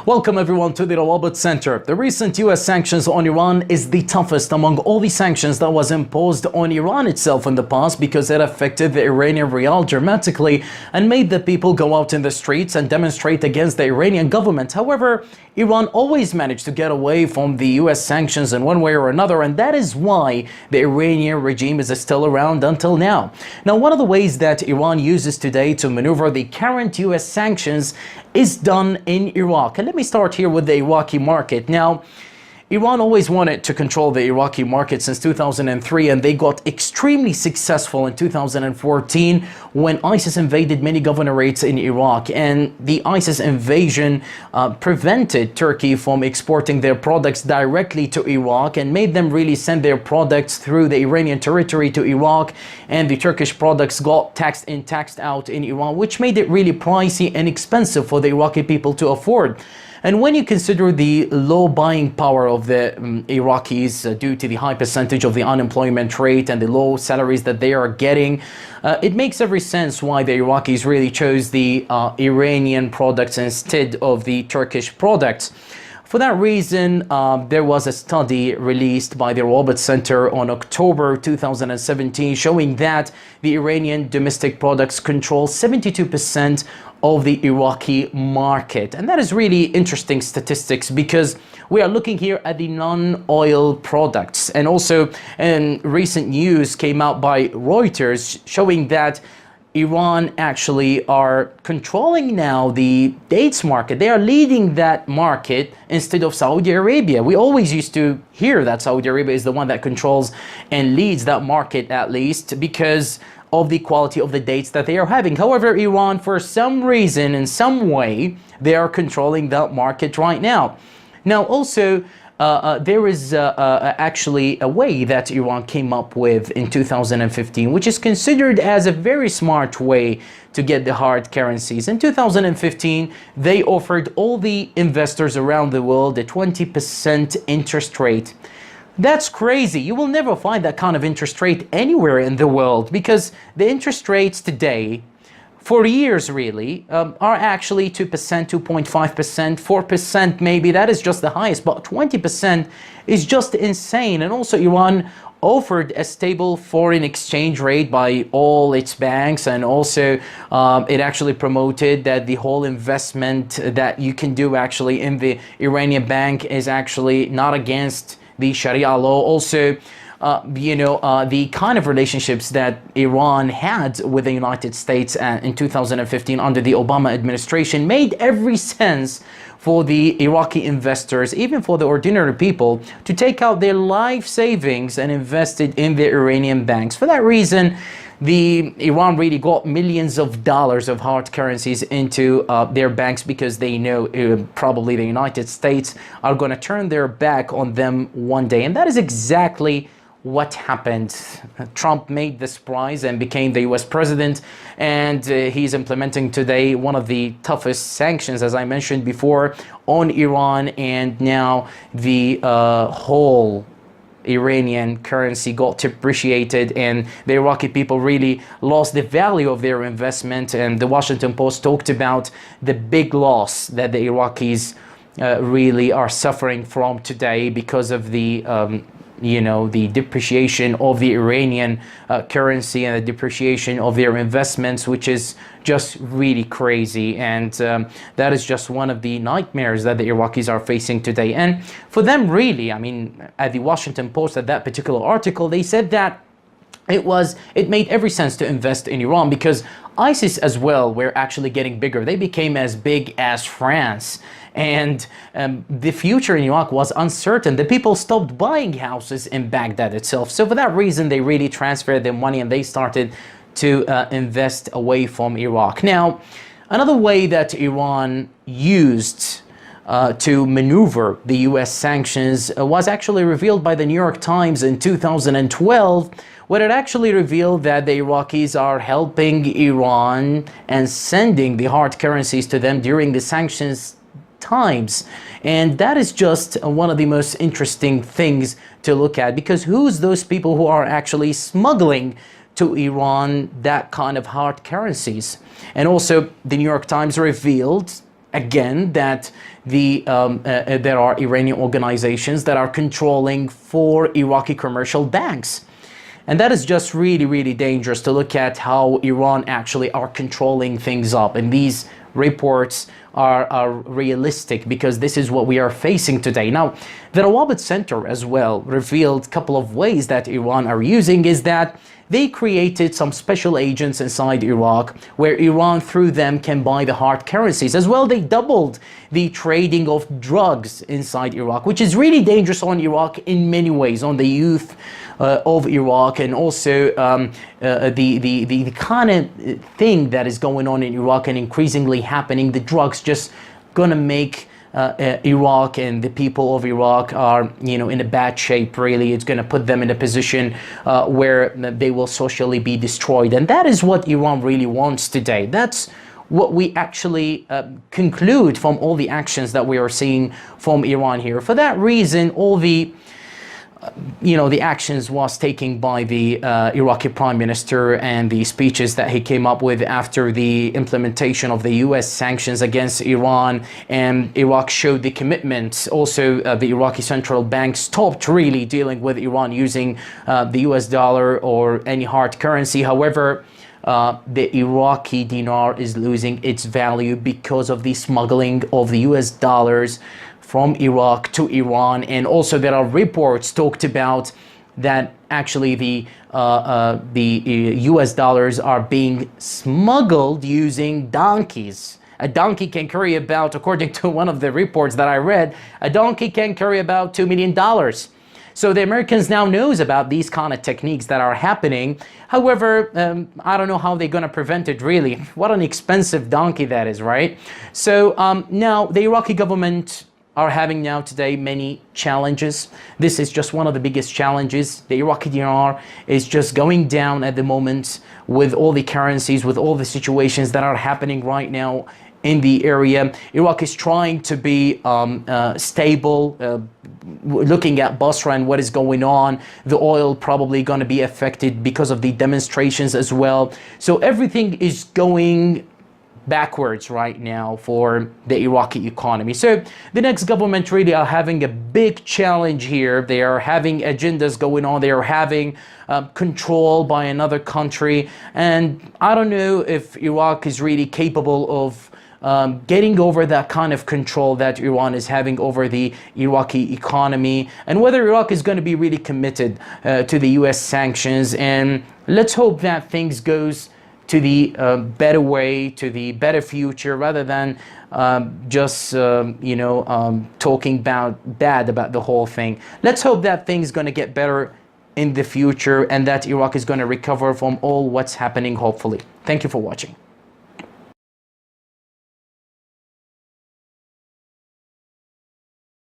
Welcome everyone to the RAWABET Center. The recent US sanctions on Iran is the toughest among all the sanctions that was imposed on Iran itself in the past because it affected the Iranian rial dramatically and made the people go out in the streets and demonstrate against the Iranian government. However, Iran always managed to get away from the US sanctions in one way or another, and that is why the Iranian regime is still around until now. Now, one of the ways that Iran uses today to maneuver the current US sanctions is done in Iraq. And let me start here with the Iraqi market. Now, Iran always wanted to control the Iraqi market since 2003, and they got extremely successful in 2014 when ISIS invaded many governorates in Iraq. And the ISIS invasion prevented Turkey from exporting their products directly to Iraq and made them really send their products through the Iranian territory to Iraq, and the Turkish products got taxed in, taxed out in Iran, which made it really pricey and expensive for the Iraqi people to afford. And when you consider the low buying power of the Iraqis due to the high percentage of the unemployment rate and the low salaries that they are getting, it makes every sense why the Iraqis really chose the Iranian products instead of the Turkish products. For that reason, there was a study released by the RAWABET Center on October 2017 showing that the Iranian domestic products control 72% of the Iraqi market. And that is really interesting statistics because we are looking here at the non-oil products. And also, recent news came out by Reuters showing that Iran actually are controlling now the dates market. They are leading that market instead of Saudi Arabia. We always used to hear that Saudi Arabia is the one that controls and leads that market, at least because of the quality of the dates that they are having. However, Iran, for some reason, in some way, they are controlling that market right now. Now, also, there is actually a way that Iran came up with in 2015, which is considered as a very smart way to get the hard currencies. In 2015, they offered all the investors around the world a 20% interest rate. That's crazy. You will never find that kind of interest rate anywhere in the world because the interest rates today, for years really, are actually 2%, 2.5%, 4% maybe. That is just the highest, but 20% is just insane. And also Iran offered a stable foreign exchange rate by all its banks, and also it actually promoted that the whole investment that you can do actually in the Iranian bank is actually not against the Sharia law. Also, the kind of relationships that Iran had with the United States in 2015 under the Obama administration made every sense for the Iraqi investors, even for the ordinary people, to take out their life savings and invest it in the Iranian banks. For that reason, Iran really got millions of dollars of hard currencies into their banks because they know probably the United States are going to turn their back on them one day. And that is exactly what happened. Trump made this prize and became the US president, and he's implementing today one of the toughest sanctions, as I mentioned before, on Iran. And now the whole Iranian currency got depreciated, and the Iraqi people really lost the value of their investment. And the Washington Post talked about the big loss that the Iraqis really are suffering from today because of the the depreciation of the Iranian currency and the depreciation of their investments, which is just really crazy. And that is just one of the nightmares that the Iraqis are facing today. And for them, really, I mean, at the Washington Post, at that particular article, they said that it made every sense to invest in Iran because ISIS as well were actually getting bigger. They became as big as France. And the future in Iraq was uncertain. The people stopped buying houses in Baghdad itself. So for that reason, they really transferred their money and they started to invest away from Iraq. Now, another way that Iran used to maneuver the US sanctions was actually revealed by the New York Times in 2012, where it actually revealed that the Iraqis are helping Iran and sending the hard currencies to them during the sanctions times. And that is just one of the most interesting things to look at, because who's those people who are actually smuggling to Iran that kind of hard currencies? And also the New York Times revealed again, that there are Iranian organizations that are controlling 4 Iraqi commercial banks. And that is just really, really dangerous to look at how Iran actually are controlling things up. And these reports are realistic, because this is what we are facing today. Now, the RAWABET Center as well revealed a couple of ways that Iran are using is that they created some special agents inside Iraq where Iran through them can buy the hard currencies. As well, they doubled the trading of drugs inside Iraq, which is really dangerous on Iraq in many ways, on the youth of Iraq, and also the kind of thing that is going on in Iraq and increasingly happening. The drugs just gonna make Iraq and the people of Iraq are, in a bad shape, really. It's going to put them in a position where they will socially be destroyed. And that is what Iran really wants today. That's what we actually conclude from all the actions that we are seeing from Iran here. For that reason, all the the actions was taken by the Iraqi Prime Minister and the speeches that he came up with after the implementation of the US sanctions against Iran, and Iraq showed the commitment. Also, the Iraqi central bank stopped really dealing with Iran using the US dollar or any hard currency. However, the Iraqi dinar is losing its value because of the smuggling of the US dollars from Iraq to Iran. And also there are reports talked about that actually the US dollars are being smuggled using donkeys. A donkey can carry about, according to one of the reports that I read, a donkey can carry about $2 million. So the Americans now knows about these kind of techniques that are happening. However, I don't know how they're going to prevent it, really. What an expensive donkey that is, right? So now the Iraqi government are having now today many challenges. This is just one of the biggest challenges. The Iraqi dinar is just going down at the moment with all the currencies, with all the situations that are happening right now in the area. Iraq is trying to be stable, looking at Basra and what is going on. The oil probably going to be affected because of the demonstrations as well. So everything is going backwards right now for the Iraqi economy. So the next government really are having a big challenge here. They are having agendas going on. They are having control by another country. And I don't know if Iraq is really capable of getting over that kind of control that Iran is having over the Iraqi economy, and whether Iraq is going to be really committed to the US sanctions. And let's hope that things goes to the better way, to the better future, rather than just talking bad about the whole thing. Let's hope that things going to get better in the future and that Iraq is going to recover from all what's happening, hopefully. Thank you for watching.